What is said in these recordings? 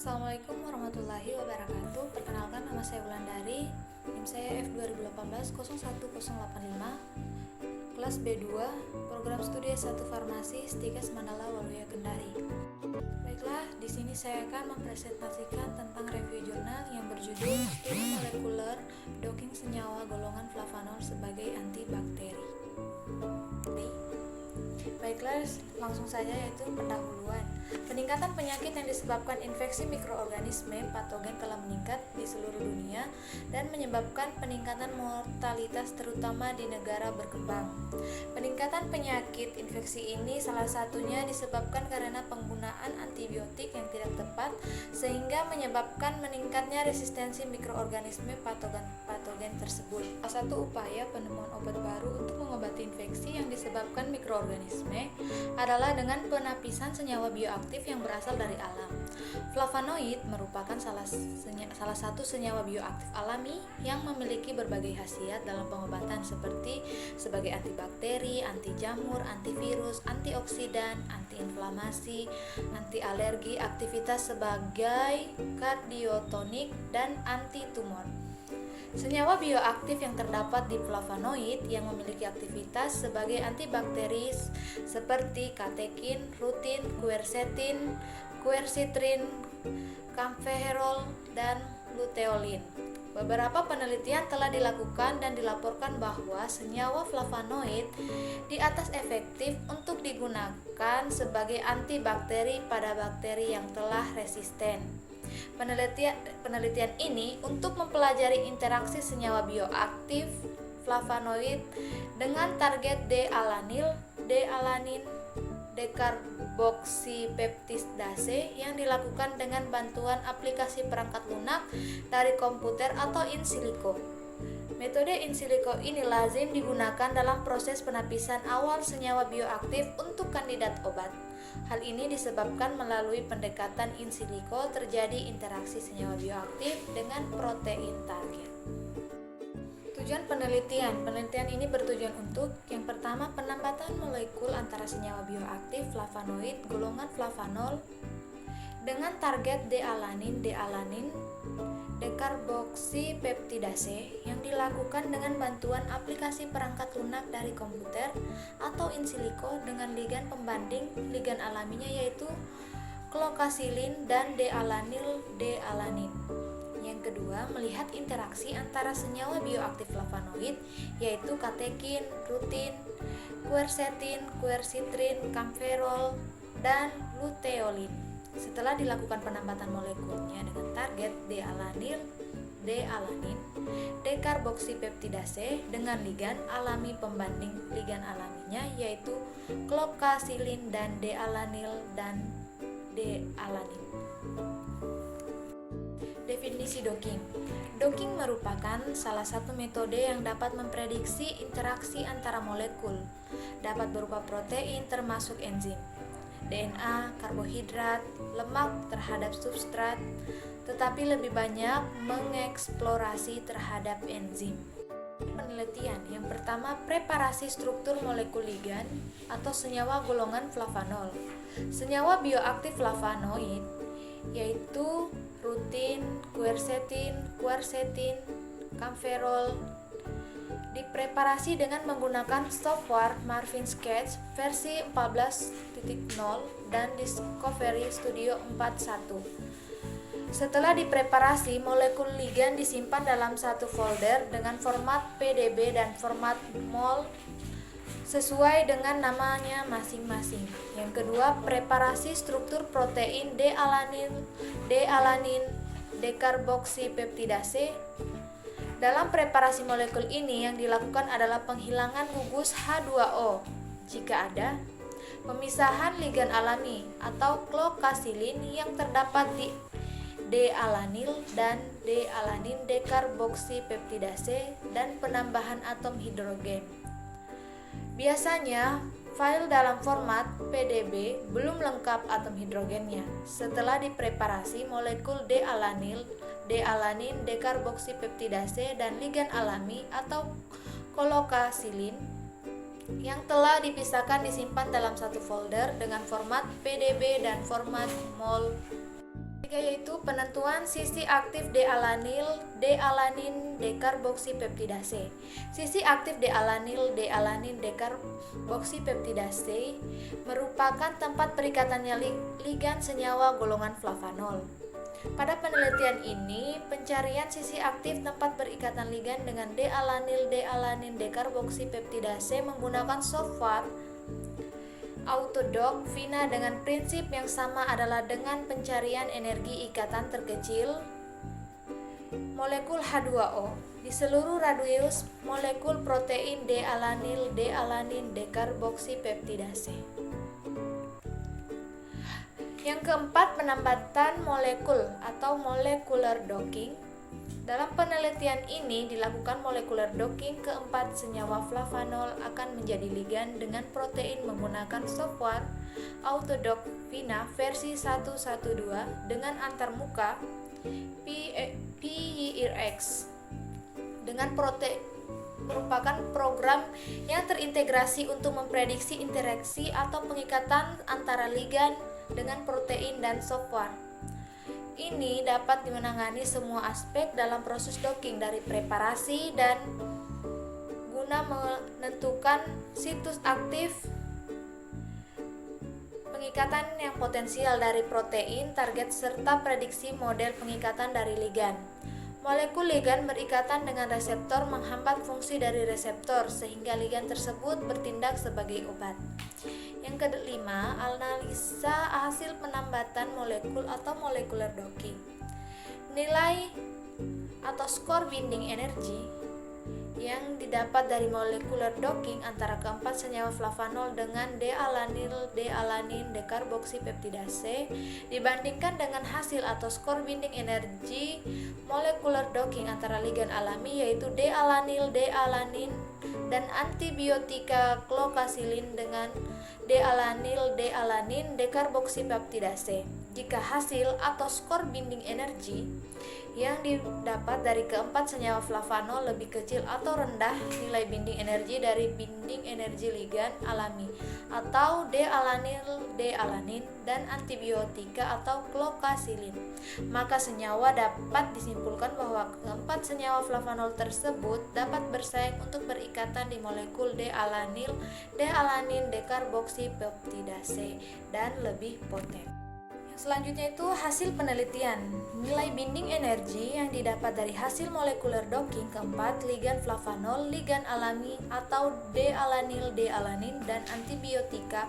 Assalamualaikum warahmatullahi wabarakatuh. Perkenalkan, nama saya Wulandari. NIM saya F2018-01085, kelas B2, program studi S1 Farmasi, Stikes Mandala Waluya Kendari. Baiklah, di sini saya akan mempresentasikan tentang review jurnal yang berjudul Studi Molekuler Docking Senyawa Golongan Flavanol sebagai Antibakteri. Baiklah, langsung saja, yaitu pendahuluan. Peningkatan penyakit yang disebabkan infeksi mikroorganisme patogen telah meningkat di seluruh dunia dan menyebabkan peningkatan mortalitas terutama di negara berkembang. Peningkatan penyakit infeksi ini salah satunya disebabkan karena penggunaan antibiotik yang tidak tepat sehingga menyebabkan meningkatnya resistensi mikroorganisme patogen tersebut. Salah satu upaya penemuan obat baru untuk mengobati infeksi yang disebabkan mikroorganisme adalah dengan penapisan senyawa bioaktif yang berasal dari alam. Flavonoid merupakan salah satu senyawa bioaktif alami yang memiliki berbagai khasiat dalam pengobatan seperti sebagai antibakteri, anti jamur, antivirus, antioksidan, antiinflamasi, anti alergi, aktivitas sebagai kardiotonik, dan anti tumor. Senyawa bioaktif yang terdapat di flavonoid yang memiliki aktivitas sebagai antibakteri seperti katekin, rutin, quercetin, quercitrin, kampferol, dan luteolin. Beberapa penelitian telah dilakukan dan dilaporkan bahwa senyawa flavonoid di atas efektif untuk digunakan sebagai antibakteri pada bakteri yang telah resisten. Penelitian ini untuk mempelajari interaksi senyawa bioaktif flavonoid dengan target D-alanil, D-alanin, dekarboksipeptidase yang dilakukan dengan bantuan aplikasi perangkat lunak dari komputer atau in silico. Metode in silico ini lazim digunakan dalam proses penapisan awal senyawa bioaktif untuk kandidat obat. Hal ini disebabkan melalui pendekatan in silico terjadi interaksi senyawa bioaktif dengan protein target. Tujuan penelitian ini bertujuan untuk yang pertama, penambatan molekul antara senyawa bioaktif flavonoid golongan flavanol dengan target D-alanin, dekarboksipeptidase yang dilakukan dengan bantuan aplikasi perangkat lunak dari komputer atau in silico dengan ligan pembanding ligan alaminya yaitu klokasilin dan D-alanil D-alanin. Yang kedua, melihat interaksi antara senyawa bioaktif flavonoid yaitu katekin, rutin, quercetin, quercitrin, kampferol, dan luteolin. Setelah dilakukan penambatan molekulnya dengan target D-alanil, D-alanin, dekarboksipeptidase dengan ligan alami pembanding ligan alaminya yaitu klokasilin dan D-alanil dan D-alanin. Definisi docking. Docking merupakan salah satu metode yang dapat memprediksi interaksi antara molekul, dapat berupa protein termasuk enzim, DNA, karbohidrat, lemak terhadap substrat, tetapi lebih banyak mengeksplorasi terhadap enzim. Penelitian yang pertama, preparasi struktur molekul ligan atau senyawa golongan flavanol. Senyawa bioaktif flavonoid yaitu rutin, quercetin, kampferol dipreparasi dengan menggunakan software Marvin Sketch versi 14.0 dan Discovery Studio 4.1. Setelah dipreparasi, molekul ligan disimpan dalam satu folder dengan format PDB dan format mol sesuai dengan namanya masing-masing. Yang kedua, preparasi struktur protein D-alanin, dekarboksipeptidase. Dalam preparasi molekul ini yang dilakukan adalah penghilangan gugus H2O jika ada, pemisahan ligan alami atau klokasilin yang terdapat di D-alanil dan D-alanin dekarboksipeptidase dan penambahan atom hidrogen. Biasanya, file dalam format PDB belum lengkap atom hidrogennya. Setelah dipreparasi, molekul D-alanin, dekarboksipeptidase, dan ligan alami atau klokasilin yang telah dipisahkan disimpan dalam satu folder dengan format PDB dan format mol. Yaitu penentuan sisi aktif D-alanil, D-alanin, dekarboksipeptidase. Sisi aktif D-alanil, D-alanin, dekarboksipeptidase merupakan tempat perikatannya ligan senyawa golongan flavanol. Pada penelitian ini, pencarian sisi aktif tempat berikatan ligan dengan D-alanil, D-alanin, dekarboksipeptidase menggunakan software Autodoc Vina dengan prinsip yang sama adalah dengan pencarian energi ikatan terkecil molekul H2O di seluruh radius molekul protein D-alanil, D-alanin, dekarboksipeptidase. Yang keempat, penambatan molekul atau molecular docking. Dalam penelitian ini dilakukan molecular docking keempat senyawa flavanol akan menjadi ligan dengan protein menggunakan software Autodoc Vina versi 112 dengan antarmuka PYRX dengan protein merupakan program yang terintegrasi untuk memprediksi interaksi atau pengikatan antara ligan dengan protein dan software. Ini dapat menangani semua aspek dalam proses docking dari preparasi dan guna menentukan situs aktif pengikatan yang potensial dari protein target serta prediksi model pengikatan dari ligan. Molekul ligan berikatan dengan reseptor menghambat fungsi dari reseptor sehingga ligan tersebut bertindak sebagai obat. Yang kelima, analisa hasil penambatan molekul atau molecular docking. Nilai atau skor binding energi yang didapat dari molecular docking antara keempat senyawa flavanol dengan D-alanil, D-alanin, dekarboksipeptidase dibandingkan dengan hasil atau skor binding energi molecular docking antara ligan alami yaitu D-alanil, D-alanin, dan antibiotika klokasilin dengan D-alanil, D-alanin, dekarboksipeptidase. Jika hasil atau skor binding energi yang didapat dari keempat senyawa flavanol lebih kecil atau rendah nilai binding energi dari binding energi ligan alami atau D-alanil, D-alanin, dan antibiotika atau klokasilin, maka senyawa dapat disimpulkan bahwa keempat senyawa flavanol tersebut dapat bersaing untuk berikatan di molekul D-alanil, D-alanin, dekarboksipeptidase dan lebih poten. Selanjutnya itu hasil penelitian. Nilai binding energi yang didapat dari hasil molecular docking keempat ligan flavanol, ligan alami atau D-alanil, D-alanin, dan antibiotika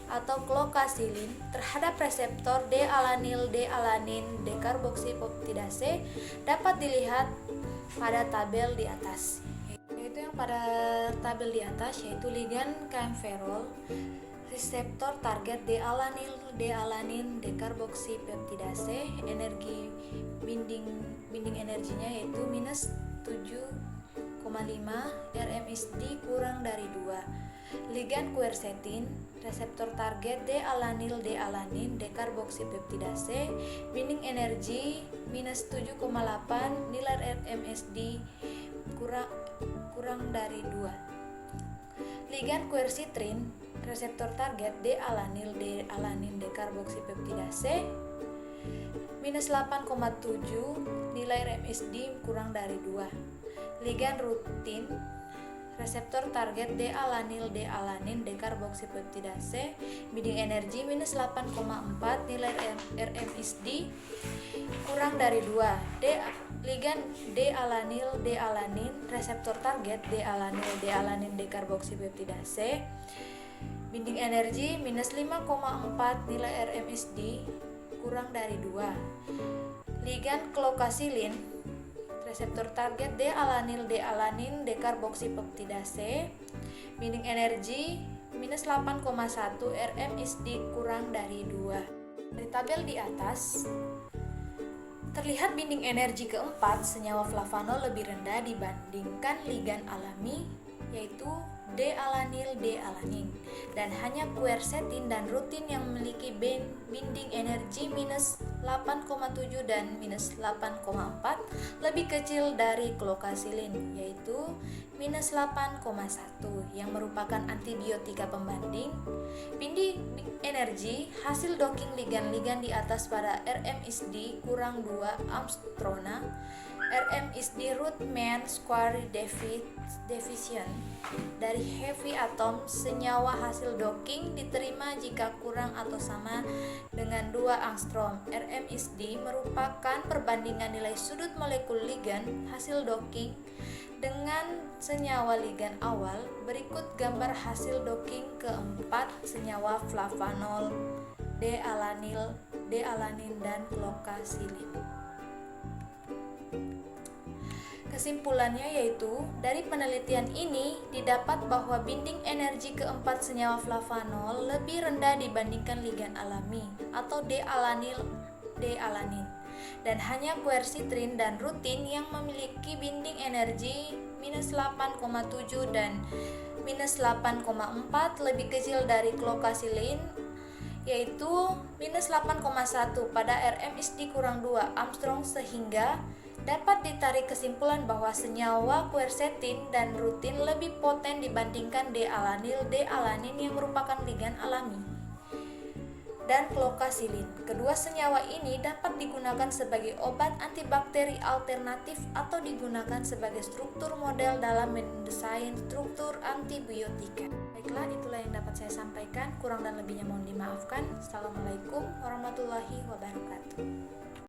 atau klokasilin terhadap reseptor D-alanil, D-alanin, dekarboksipeptidase dapat dilihat pada tabel di atas. Yaitu yang pada tabel di atas yaitu ligan kaempferol, reseptor target D-alanil, D-alanin, dekarboksipeptidase, energi binding energinya yaitu minus 7,5 rmsd kurang dari 2. Ligan quercetin, reseptor target D-alanil, D-alanin, dekarboksipeptidase, binding energi minus 7,8 nilai rmsd kurang dari 2. Ligan quercitrin, reseptor target D-alanil, D-alanin, dekarboksipeptidase minus 8,7 nilai RMSD kurang dari 2. Ligan rutin, reseptor target D-alanil, D-alanin, dekarboksipeptidase binding energi minus 8,4 nilai RMSD kurang dari 2. Ligan D-alanil, D-alanin, reseptor target D-alanil, D-alanin, dekarboksipeptidase binding energi minus 5,4 nilai RMSD kurang dari 2. Ligan klokasilin, reseptor target D-alanil, D-alanin, dekarboksipeptidase binding energi minus 8,1 RMSD kurang dari 2. Dari tabel di atas terlihat binding energi keempat senyawa flavanol lebih rendah dibandingkan ligan alami yaitu D-alanin, dan hanya quercetin dan rutin yang memiliki binding energi minus 8,7 dan minus 8,4 lebih kecil dari klokasilin, yaitu minus 8,1 yang merupakan antibiotika pembanding. Binding energi hasil docking ligan-ligan di atas pada RMSD kurang 2 Armstrong, RMSD root mean square deficient dari heavy atom senyawa hasil docking diterima jika kurang atau sama dengan 2 angstrom. RMSD merupakan perbandingan nilai sudut molekul ligan hasil docking dengan senyawa ligan awal. Berikut gambar hasil docking keempat senyawa flavanol, D-alanin dan klokasilin. Kesimpulannya yaitu, dari penelitian ini didapat bahwa binding energi keempat senyawa flavanol lebih rendah dibandingkan ligan alami atau D-alanin, dan hanya quercitrin dan rutin yang memiliki binding energi minus 8,7 dan minus 8,4 lebih kecil dari klokasilin, yaitu minus 8,1 pada RMSD kurang 2 Armstrong, sehingga dapat ditarik kesimpulan bahwa senyawa quercetin dan rutin lebih poten dibandingkan D-alanin yang merupakan ligan alami, dan klokasilin. Kedua senyawa ini dapat digunakan sebagai obat antibakteri alternatif atau digunakan sebagai struktur model dalam mendesain struktur antibiotika. Baiklah, itulah yang dapat saya sampaikan. Kurang dan lebihnya mohon dimaafkan. Assalamualaikum warahmatullahi wabarakatuh.